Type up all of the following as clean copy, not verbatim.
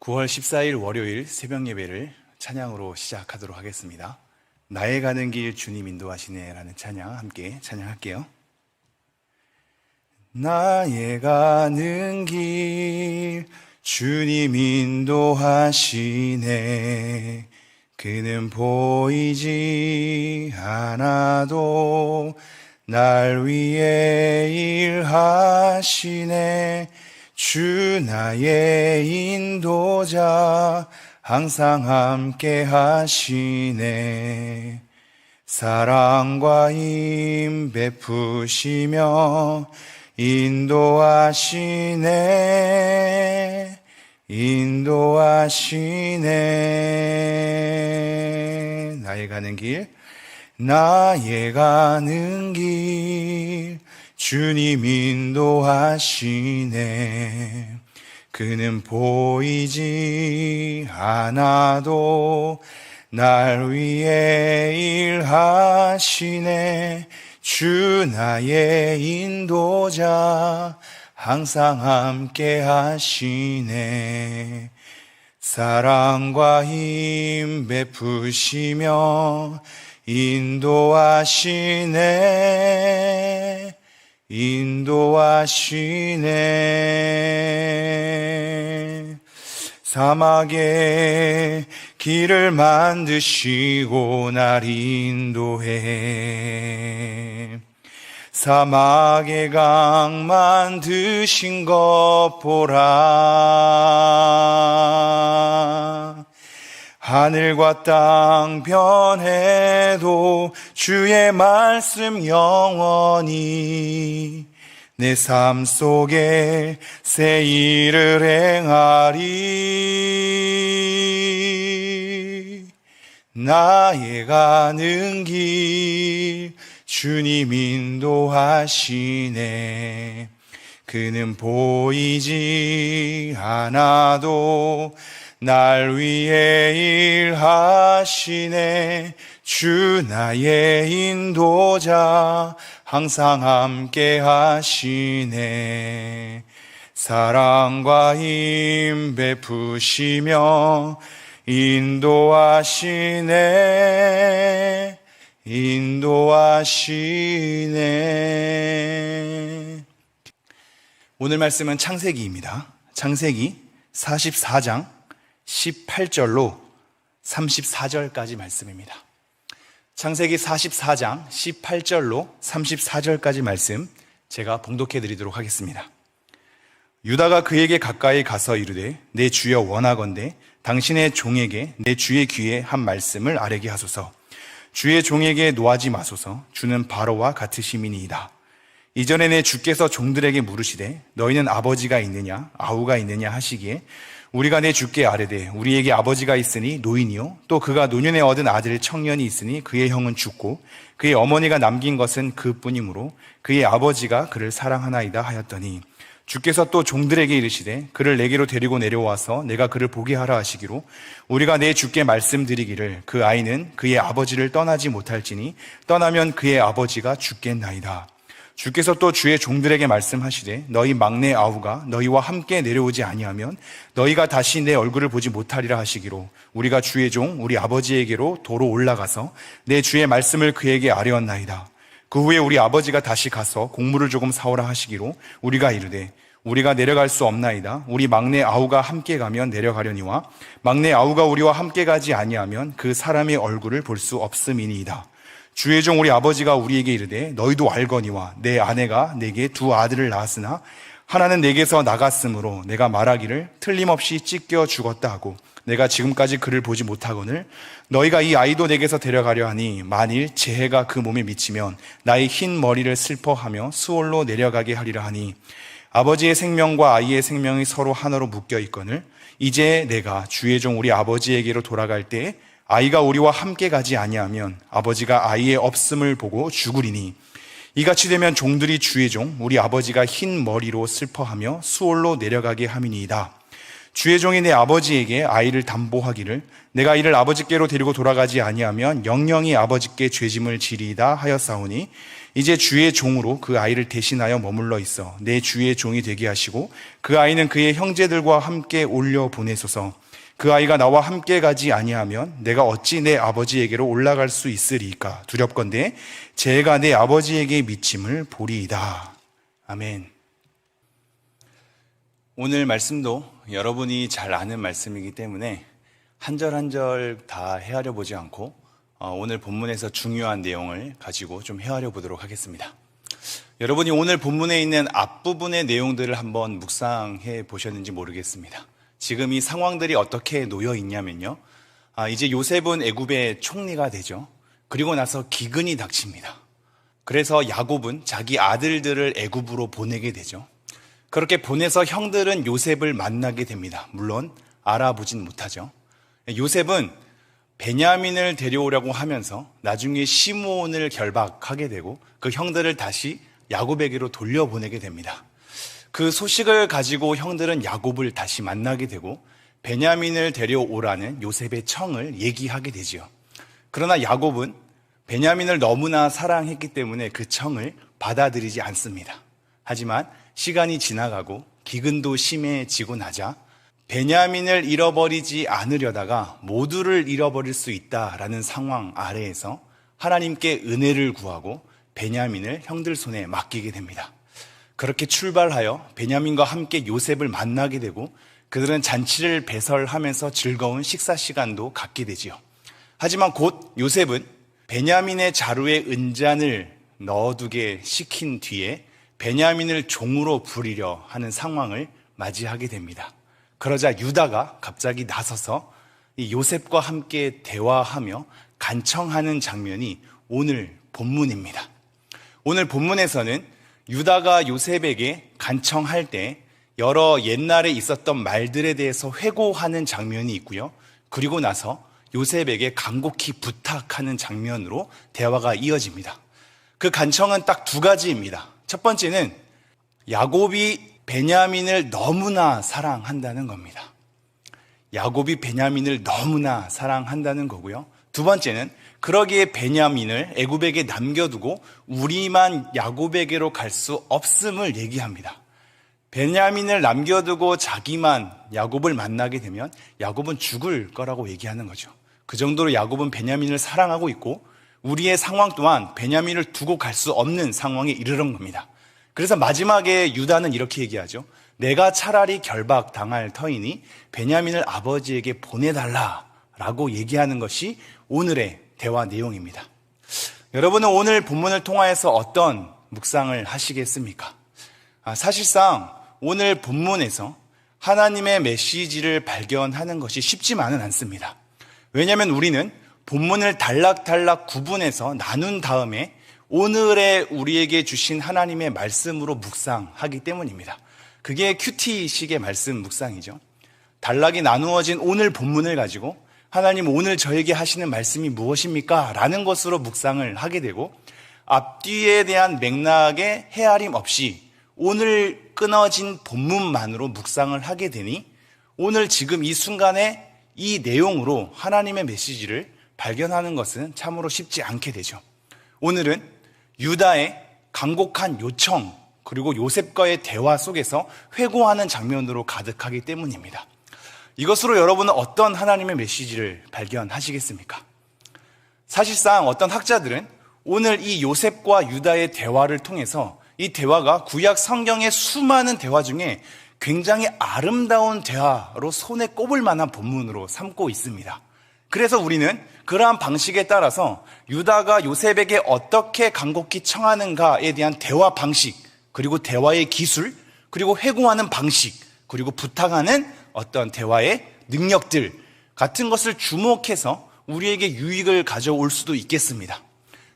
9월 14일 월요일 새벽 예배를 찬양으로 시작하도록 하겠습니다. 나의 가는 길 주님 인도하시네 라는 찬양 함께 찬양할게요. 나의 가는 길 주님 인도하시네. 그는 보이지 않아도 날 위해 일하시네. 주 나의 인도자 항상 함께 하시네. 사랑과 힘 베푸시며 인도하시네. 인도하시네. 나의 가는 길, 나의 가는 길 주님 인도하시네. 그는 보이지 않아도 날 위해 일하시네. 주 나의 인도자 항상 함께 하시네. 사랑과 힘 베푸시며 인도하시네. 인도하시네. 사막에 길을 만드시고 날 인도해. 사막에 강 만드신 것 보라. 하늘과 땅 변해도 주의 말씀 영원히 내 삶 속에 새 일을 행하리. 나의 가는 길 주님 인도하시네. 그는 보이지 않아도 날 위해 일하시네. 주 나의 인도자 항상 함께 하시네. 사랑과 힘 베푸시며 인도하시네. 인도하시네. 오늘 말씀은 창세기입니다. 창세기 44장 18절로 34절까지 말씀입니다. 창세기 44장 18절로 34절까지 말씀 제가 봉독해 드리도록 하겠습니다. 유다가 그에게 가까이 가서 이르되 내 주여 원하건대 당신의 종에게 내 주의 귀에 한 말씀을 아뢰게 하소서. 주의 종에게 노하지 마소서. 주는 바로와 같으심이니이다. 이전에 내 주께서 종들에게 물으시되 너희는 아버지가 있느냐 아우가 있느냐 하시기에 우리가 내 주께 아뢰되 우리에게 아버지가 있으니 노인이요 또 그가 노년에 얻은 아들 청년이 있으니 그의 형은 죽고 그의 어머니가 남긴 것은 그뿐이므로 그의 아버지가 그를 사랑하나이다 하였더니 주께서 또 종들에게 이르시되 그를 내게로 데리고 내려와서 내가 그를 보게 하라 하시기로 우리가 내 주께 말씀드리기를 그 아이는 그의 아버지를 떠나지 못할지니 떠나면 그의 아버지가 죽겠나이다. 주께서 또 주의 종들에게 말씀하시되 너희 막내 아우가 너희와 함께 내려오지 아니하면 너희가 다시 내 얼굴을 보지 못하리라 하시기로 우리가 주의 종 우리 아버지에게로 도로 올라가서 내 주의 말씀을 그에게 아뢰었나이다. 그 후에 우리 아버지가 다시 가서 곡물을 조금 사오라 하시기로 우리가 이르되 우리가 내려갈 수 없나이다. 우리 막내 아우가 함께 가면 내려가려니와 막내 아우가 우리와 함께 가지 아니하면 그 사람의 얼굴을 볼 수 없음이니이다. 주의 종 우리 아버지가 우리에게 이르되 너희도 알거니와 내 아내가 내게 두 아들을 낳았으나 하나는 내게서 나갔으므로 내가 말하기를 틀림없이 찢겨 죽었다 하고 내가 지금까지 그를 보지 못하거늘 너희가 이 아이도 내게서 데려가려 하니 만일 재해가 그 몸에 미치면 나의 흰 머리를 슬퍼하며 수월로 내려가게 하리라 하니 아버지의 생명과 아이의 생명이 서로 하나로 묶여 있거늘 이제 내가 주의 종 우리 아버지에게로 돌아갈 때 아이가 우리와 함께 가지 아니하면 아버지가 아이의 없음을 보고 죽으리니 이같이 되면 종들이 주의 종 우리 아버지가 흰 머리로 슬퍼하며 수월로 내려가게 함이니이다. 주의 종이 내 아버지에게 아이를 담보하기를 내가 이를 아버지께로 데리고 돌아가지 아니하면 영영이 아버지께 죄짐을 지리이다 하였사오니 이제 주의 종으로 그 아이를 대신하여 머물러 있어 내 주의 종이 되게 하시고 그 아이는 그의 형제들과 함께 올려 보내소서. 그 아이가 나와 함께 가지 아니하면 내가 어찌 내 아버지에게로 올라갈 수 있으리까. 두렵건대 제가 내 아버지에게 미침을 보리이다. 아멘. 오늘 말씀도 여러분이 잘 아는 말씀이기 때문에 한 절 한 절 다 헤아려 보지 않고 오늘 본문에서 중요한 내용을 가지고 좀 헤아려 보도록 하겠습니다. 여러분이 오늘 본문에 있는 앞부분의 내용들을 한번 묵상해 보셨는지 모르겠습니다. 지금 이 상황들이 어떻게 놓여 있냐면요. 이제 요셉은 애굽의 총리가 되죠. 그리고 나서 기근이 닥칩니다. 그래서 야곱은 자기 아들들을 애굽으로 보내게 되죠. 그렇게 보내서 형들은 요셉을 만나게 됩니다. 물론 알아보진 못하죠. 요셉은 베냐민을 데려오려고 하면서 나중에 시므온을 결박하게 되고 그 형들을 다시 야곱에게로 돌려보내게 됩니다. 그 소식을 가지고 형들은 야곱을 다시 만나게 되고 베냐민을 데려오라는 요셉의 청을 얘기하게 되지요. 그러나 야곱은 베냐민을 너무나 사랑했기 때문에 그 청을 받아들이지 않습니다. 하지만 시간이 지나가고 기근도 심해지고 나자 베냐민을 잃어버리지 않으려다가 모두를 잃어버릴 수 있다라는 상황 아래에서 하나님께 은혜를 구하고 베냐민을 형들 손에 맡기게 됩니다. 그렇게 출발하여 베냐민과 함께 요셉을 만나게 되고 그들은 잔치를 배설하면서 즐거운 식사 시간도 갖게 되지요. 하지만 곧 요셉은 베냐민의 자루에 은잔을 넣어두게 시킨 뒤에 베냐민을 종으로 부리려 하는 상황을 맞이하게 됩니다. 그러자 유다가 갑자기 나서서 이 요셉과 함께 대화하며 간청하는 장면이 오늘 본문입니다. 오늘 본문에서는 유다가 요셉에게 간청할 때 여러 옛날에 있었던 말들에 대해서 회고하는 장면이 있고요. 그리고 나서 요셉에게 간곡히 부탁하는 장면으로 대화가 이어집니다. 그 간청은 딱 두 가지입니다. 첫 번째는 야곱이 베냐민을 너무나 사랑한다는 겁니다. 야곱이 베냐민을 너무나 사랑한다는 거고요. 두 번째는 그러기에 베냐민을 애굽에게 남겨두고 우리만 야곱에게로 갈 수 없음을 얘기합니다. 베냐민을 남겨두고 자기만 야곱을 만나게 되면 야곱은 죽을 거라고 얘기하는 거죠. 그 정도로 야곱은 베냐민을 사랑하고 있고 우리의 상황 또한 베냐민을 두고 갈 수 없는 상황에 이르는 겁니다. 그래서 마지막에 유다는 이렇게 얘기하죠. 내가 차라리 결박당할 터이니 베냐민을 아버지에게 보내달라라고 얘기하는 것이 오늘의 대화 내용입니다. 여러분은 오늘 본문을 통하여서 어떤 묵상을 하시겠습니까? 사실상 오늘 본문에서 하나님의 메시지를 발견하는 것이 쉽지만은 않습니다. 왜냐하면 우리는 본문을 단락단락 구분해서 나눈 다음에 오늘의 우리에게 주신 하나님의 말씀으로 묵상하기 때문입니다. 그게 큐티식의 말씀 묵상이죠. 단락이 나누어진 오늘 본문을 가지고 하나님 오늘 저에게 하시는 말씀이 무엇입니까? 라는 것으로 묵상을 하게 되고 앞뒤에 대한 맥락의 헤아림 없이 오늘 끊어진 본문만으로 묵상을 하게 되니 오늘 지금 이 순간에 이 내용으로 하나님의 메시지를 발견하는 것은 참으로 쉽지 않게 되죠. 오늘은 유다의 간곡한 요청 그리고 요셉과의 대화 속에서 회고하는 장면으로 가득하기 때문입니다. 이것으로 여러분은 어떤 하나님의 메시지를 발견하시겠습니까? 사실상 어떤 학자들은 오늘 이 요셉과 유다의 대화를 통해서 이 대화가 구약 성경의 수많은 대화 중에 굉장히 아름다운 대화로 손에 꼽을 만한 본문으로 삼고 있습니다. 그래서 우리는 그러한 방식에 따라서 유다가 요셉에게 어떻게 간곡히 청하는가에 대한 대화 방식, 그리고 대화의 기술, 그리고 회고하는 방식, 그리고 부탁하는 어떤 대화의 능력들 같은 것을 주목해서 우리에게 유익을 가져올 수도 있겠습니다.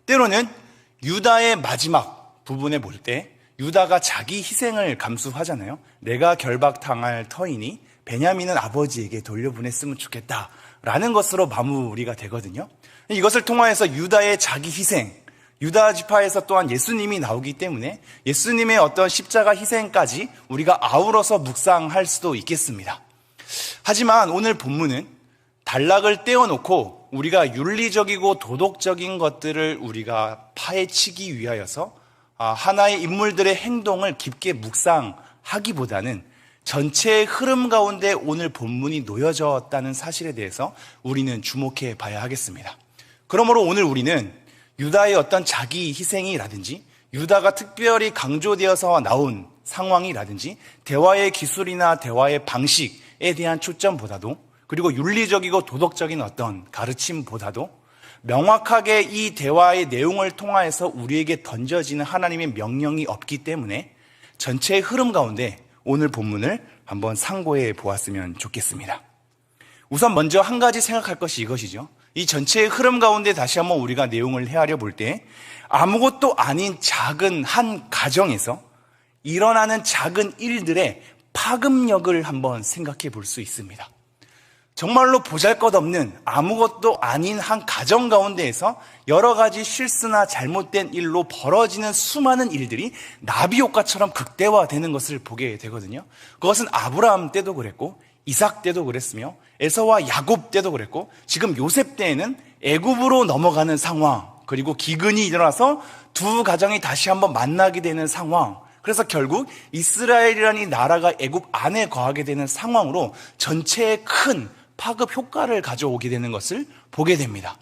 때로는 유다의 마지막 부분에 볼 때 유다가 자기 희생을 감수하잖아요. 내가 결박당할 터이니 베냐민은 아버지에게 돌려보냈으면 좋겠다라는 것으로 마무리가 되거든요. 이것을 통하여서 유다의 자기 희생, 유다 지파에서 또한 예수님이 나오기 때문에 예수님의 어떤 십자가 희생까지 우리가 아우러서 묵상할 수도 있겠습니다. 하지만 오늘 본문은 단락을 떼어놓고 우리가 윤리적이고 도덕적인 것들을 우리가 파헤치기 위하여서 하나의 인물들의 행동을 깊게 묵상하기보다는 전체의 흐름 가운데 오늘 본문이 놓여졌다는 사실에 대해서 우리는 주목해 봐야 하겠습니다. 그러므로 오늘 우리는 유다의 어떤 자기 희생이라든지 유다가 특별히 강조되어서 나온 상황이라든지 대화의 기술이나 대화의 방식에 대한 초점보다도, 그리고 윤리적이고 도덕적인 어떤 가르침보다도 명확하게 이 대화의 내용을 통하여서 우리에게 던져지는 하나님의 명령이 없기 때문에 전체의 흐름 가운데 오늘 본문을 한번 상고해 보았으면 좋겠습니다. 우선 먼저 한 가지 생각할 것이 이것이죠. 이 전체의 흐름 가운데 다시 한번 우리가 내용을 헤아려 볼 때 아무것도 아닌 작은 한 가정에서 일어나는 작은 일들의 파급력을 한번 생각해 볼 수 있습니다. 정말로 보잘것없는 아무것도 아닌 한 가정 가운데에서 여러 가지 실수나 잘못된 일로 벌어지는 수많은 일들이 나비효과처럼 극대화되는 것을 보게 되거든요. 그것은 아브라함 때도 그랬고 이삭 때도 그랬으며 에서와 야곱 때도 그랬고 지금 요셉 때에는 애굽으로 넘어가는 상황, 그리고 기근이 일어나서 두 가정이 다시 한번 만나게 되는 상황, 그래서 결국 이스라엘이라는 이 나라가 애굽 안에 거하게 되는 상황으로 전체에 큰 파급 효과를 가져오게 되는 것을 보게 됩니다.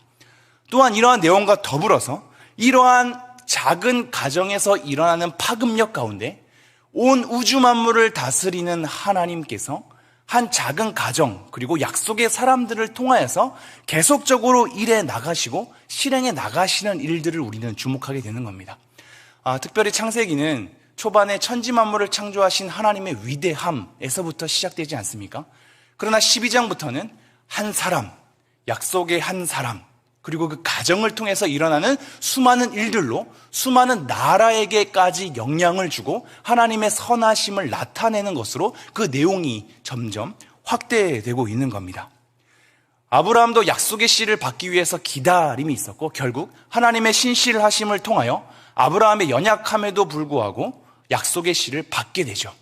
또한 이러한 내용과 더불어서 이러한 작은 가정에서 일어나는 파급력 가운데 온 우주 만물을 다스리는 하나님께서 한 작은 가정 그리고 약속의 사람들을 통하여서 계속적으로 일해 나가시고 실행해 나가시는 일들을 우리는 주목하게 되는 겁니다. 특별히 창세기는 초반에 천지 만물을 창조하신 하나님의 위대함에서부터 시작되지 않습니까? 그러나 12장부터는 한 사람, 약속의 한 사람, 그리고 그 가정을 통해서 일어나는 수많은 일들로 수많은 나라에게까지 영향을 주고 하나님의 선하심을 나타내는 것으로 그 내용이 점점 확대되고 있는 겁니다. 아브라함도 약속의 씨를 받기 위해서 기다림이 있었고 결국 하나님의 신실하심을 통하여 아브라함의 연약함에도 불구하고 약속의 씨를 받게 되죠.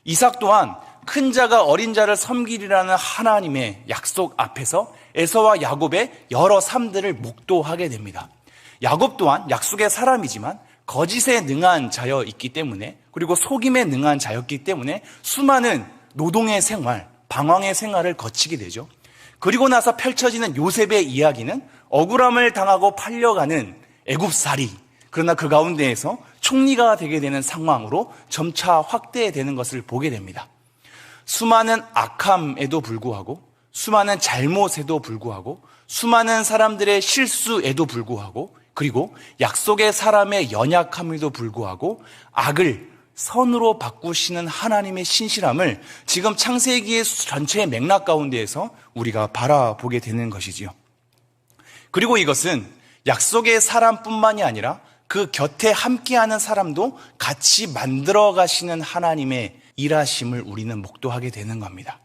이삭 또한 큰 자가 어린 자를 섬기리라는 하나님의 약속 앞에서 에서와 야곱의 여러 삶들을 목도하게 됩니다. 야곱 또한 약속의 사람이지만 거짓에 능한 자였기 때문에, 그리고 속임에 능한 자였기 때문에 수많은 노동의 생활, 방황의 생활을 거치게 되죠. 그리고 나서 펼쳐지는 요셉의 이야기는 억울함을 당하고 팔려가는 애굽살이, 그러나 그 가운데에서 총리가 되게 되는 상황으로 점차 확대되는 것을 보게 됩니다. 수많은 악함에도 불구하고, 수많은 잘못에도 불구하고, 수많은 사람들의 실수에도 불구하고, 그리고 약속의 사람의 연약함에도 불구하고 악을 선으로 바꾸시는 하나님의 신실함을 지금 창세기의 전체의 맥락 가운데에서 우리가 바라보게 되는 것이지요. 그리고 이것은 약속의 사람뿐만이 아니라 그 곁에 함께하는 사람도 같이 만들어 가시는 하나님의 일하심을 우리는 목도하게 되는 겁니다.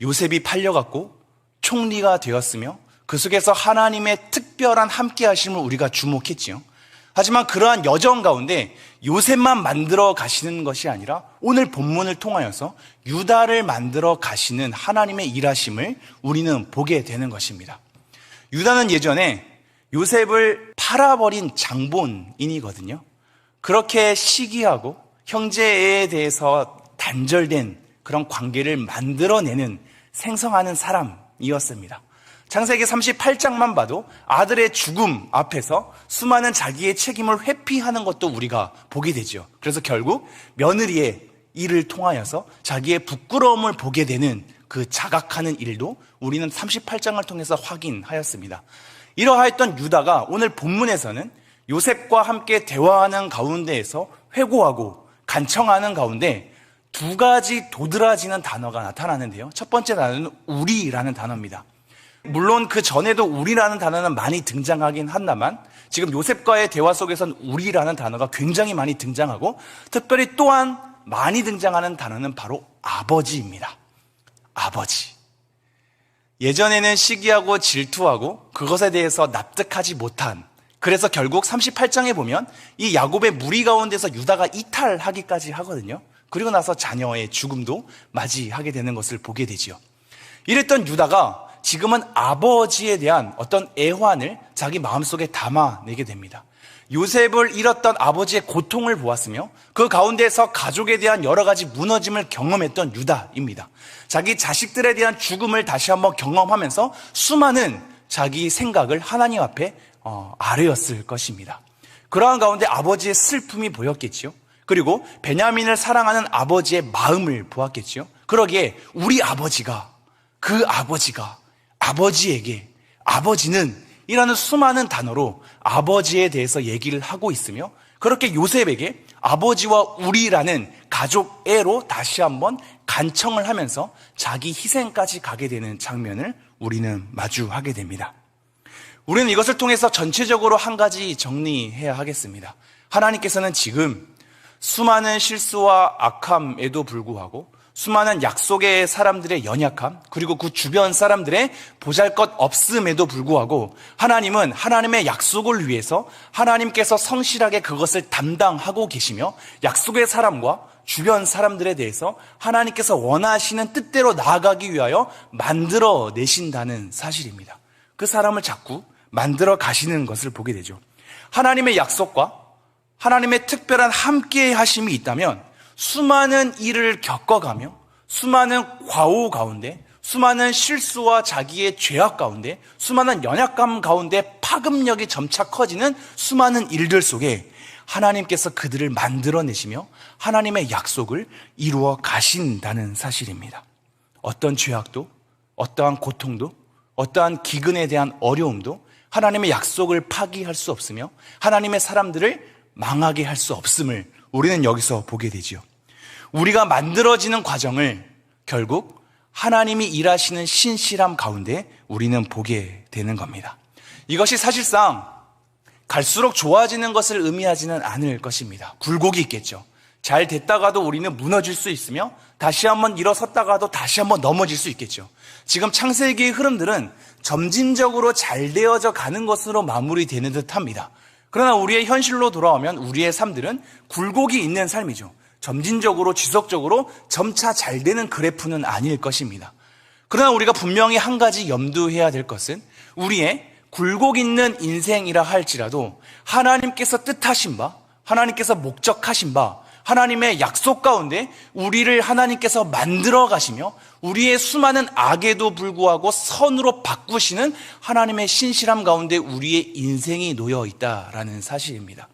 요셉이 팔려갔고 총리가 되었으며 그 속에서 하나님의 특별한 함께하심을 우리가 주목했지요. 하지만 그러한 여정 가운데 요셉만 만들어 가시는 것이 아니라 오늘 본문을 통하여서 유다를 만들어 가시는 하나님의 일하심을 우리는 보게 되는 것입니다. 유다는 예전에 요셉을 팔아버린 장본인이거든요. 그렇게 시기하고 형제에 대해서 단절된 그런 관계를 만들어내는, 생성하는 사람이었습니다. 창세기 38장만 봐도 아들의 죽음 앞에서 수많은 자기의 책임을 회피하는 것도 우리가 보게 되죠. 그래서 결국 며느리의 일을 통하여서 자기의 부끄러움을 보게 되는 그 자각하는 일도 우리는 38장을 통해서 확인하였습니다. 이러하였던 유다가 오늘 본문에서는 요셉과 함께 대화하는 가운데에서 회고하고 간청하는 가운데 두 가지 도드라지는 단어가 나타나는데요. 첫 번째 단어는 우리라는 단어입니다. 물론 그 전에도 우리라는 단어는 많이 등장하긴 한다만 지금 요셉과의 대화 속에서는 우리라는 단어가 굉장히 많이 등장하고 특별히 또한 많이 등장하는 단어는 바로 아버지입니다. 아버지. 예전에는 시기하고 질투하고 그것에 대해서 납득하지 못한, 그래서 결국 38장에 보면 이 야곱의 무리 가운데서 유다가 이탈하기까지 하거든요. 그리고 나서 자녀의 죽음도 맞이하게 되는 것을 보게 되지요. 이랬던 유다가 지금은 아버지에 대한 어떤 애환을 자기 마음속에 담아내게 됩니다. 요셉을 잃었던 아버지의 고통을 보았으며 그 가운데에서 가족에 대한 여러 가지 무너짐을 경험했던 유다입니다. 자기 자식들에 대한 죽음을 다시 한번 경험하면서 수많은 자기 생각을 하나님 앞에 아뢰었을 것입니다. 그러한 가운데 아버지의 슬픔이 보였겠지요. 그리고 베냐민을 사랑하는 아버지의 마음을 보았겠지요. 그러기에 우리 아버지가, 그 아버지가 아버지에게, 아버지는 이라는 수많은 단어로 아버지에 대해서 얘기를 하고 있으며, 그렇게 요셉에게 아버지와 우리라는 가족애로 다시 한번 간청을 하면서 자기 희생까지 가게 되는 장면을 우리는 마주하게 됩니다. 우리는 이것을 통해서 전체적으로 한 가지 정리해야 하겠습니다. 하나님께서는 지금 수많은 실수와 악함에도 불구하고 수많은 약속의 사람들의 연약함, 그리고 그 주변 사람들의 보잘것 없음에도 불구하고 하나님은 하나님의 약속을 위해서 하나님께서 성실하게 그것을 담당하고 계시며, 약속의 사람과 주변 사람들에 대해서 하나님께서 원하시는 뜻대로 나아가기 위하여 만들어 내신다는 사실입니다. 그 사람을 자꾸 만들어 가시는 것을 보게 되죠. 하나님의 약속과 하나님의 특별한 함께 하심이 있다면 수많은 일을 겪어가며 수많은 과오 가운데, 수많은 실수와 자기의 죄악 가운데, 수많은 연약감 가운데 파급력이 점차 커지는 수많은 일들 속에 하나님께서 그들을 만들어내시며 하나님의 약속을 이루어 가신다는 사실입니다. 어떤 죄악도, 어떠한 고통도, 어떠한 기근에 대한 어려움도 하나님의 약속을 파기할 수 없으며 하나님의 사람들을 망하게 할 수 없음을 우리는 여기서 보게 되지요. 우리가 만들어지는 과정을 결국 하나님이 일하시는 신실함 가운데 우리는 보게 되는 겁니다. 이것이 사실상 갈수록 좋아지는 것을 의미하지는 않을 것입니다. 굴곡이 있겠죠. 잘 됐다가도 우리는 무너질 수 있으며 다시 한번 일어섰다가도 다시 한번 넘어질 수 있겠죠. 지금 창세기의 흐름들은 점진적으로 잘 되어져 가는 것으로 마무리되는 듯합니다. 그러나 우리의 현실로 돌아오면 우리의 삶들은 굴곡이 있는 삶이죠. 점진적으로 지속적으로 점차 잘 되는 그래프는 아닐 것입니다. 그러나 우리가 분명히 한 가지 염두해야 될 것은 우리의 굴곡 있는 인생이라 할지라도 하나님께서 뜻하신 바, 하나님께서 목적하신 바, 하나님의 약속 가운데 우리를 하나님께서 만들어 가시며 우리의 수많은 악에도 불구하고 선으로 바꾸시는 하나님의 신실함 가운데 우리의 인생이 놓여 있다라는 사실입니다.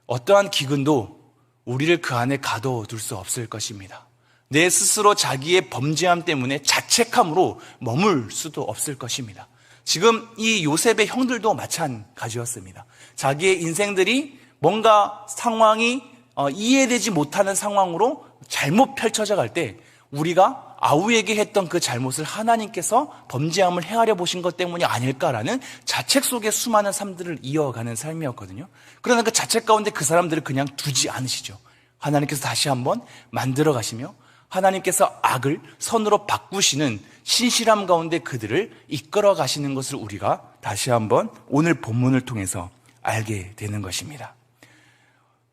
어떠한 기근도 우리를 그 안에 가둬둘 수 없을 것입니다. 내 스스로 자기의 범죄함 때문에 자책함으로 머물 수도 없을 것입니다. 지금 이 요셉의 형들도 마찬가지였습니다. 자기의 인생들이 뭔가 상황이 이해되지 못하는 상황으로 잘못 펼쳐져 갈 때 우리가 아우에게 했던 그 잘못을 하나님께서 범죄함을 헤아려 보신 것 때문이 아닐까라는 자책 속에 수많은 삶들을 이어가는 삶이었거든요. 그러나 그 자책 가운데 그 사람들을 그냥 두지 않으시죠. 하나님께서 다시 한번 만들어 가시며 하나님께서 악을 선으로 바꾸시는 신실함 가운데 그들을 이끌어 가시는 것을 우리가 다시 한번 오늘 본문을 통해서 알게 되는 것입니다.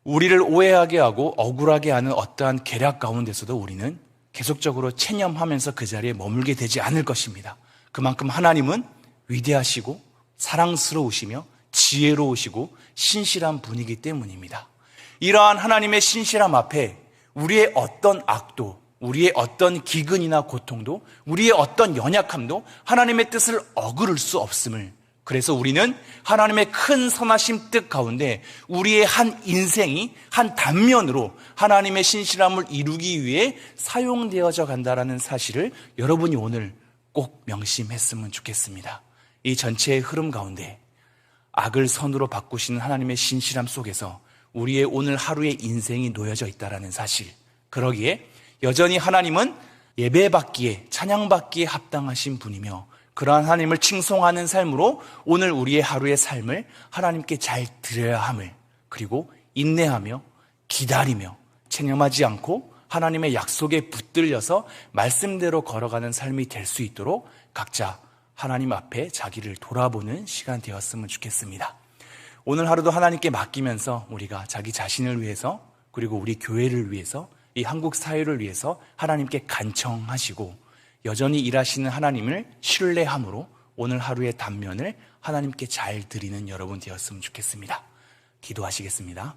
우리를 오해하게 하고 억울하게 하는 어떠한 계략 가운데서도 우리는 계속적으로 체념하면서 그 자리에 머물게 되지 않을 것입니다. 그만큼 하나님은 위대하시고 사랑스러우시며 지혜로우시고 신실한 분이기 때문입니다. 이러한 하나님의 신실함 앞에 우리의 어떤 악도, 우리의 어떤 기근이나 고통도, 우리의 어떤 연약함도 하나님의 뜻을 어그를 수 없음을, 그래서 우리는 하나님의 큰 선하심 뜻 가운데 우리의 한 인생이 한 단면으로 하나님의 신실함을 이루기 위해 사용되어져 간다는 사실을 여러분이 오늘 꼭 명심했으면 좋겠습니다. 이 전체의 흐름 가운데 악을 선으로 바꾸시는 하나님의 신실함 속에서 우리의 오늘 하루의 인생이 놓여져 있다는 사실, 그러기에 여전히 하나님은 예배받기에, 찬양받기에 합당하신 분이며 그러한 하나님을 칭송하는 삶으로 오늘 우리의 하루의 삶을 하나님께 잘 드려야 함을, 그리고 인내하며 기다리며 체념하지 않고 하나님의 약속에 붙들려서 말씀대로 걸어가는 삶이 될 수 있도록 각자 하나님 앞에 자기를 돌아보는 시간 되었으면 좋겠습니다. 오늘 하루도 하나님께 맡기면서 우리가 자기 자신을 위해서, 그리고 우리 교회를 위해서, 이 한국 사회를 위해서 하나님께 간청하시고 여전히 일하시는 하나님을 신뢰함으로 오늘 하루의 단면을 하나님께 잘 드리는 여러분 되었으면 좋겠습니다. 기도하시겠습니다.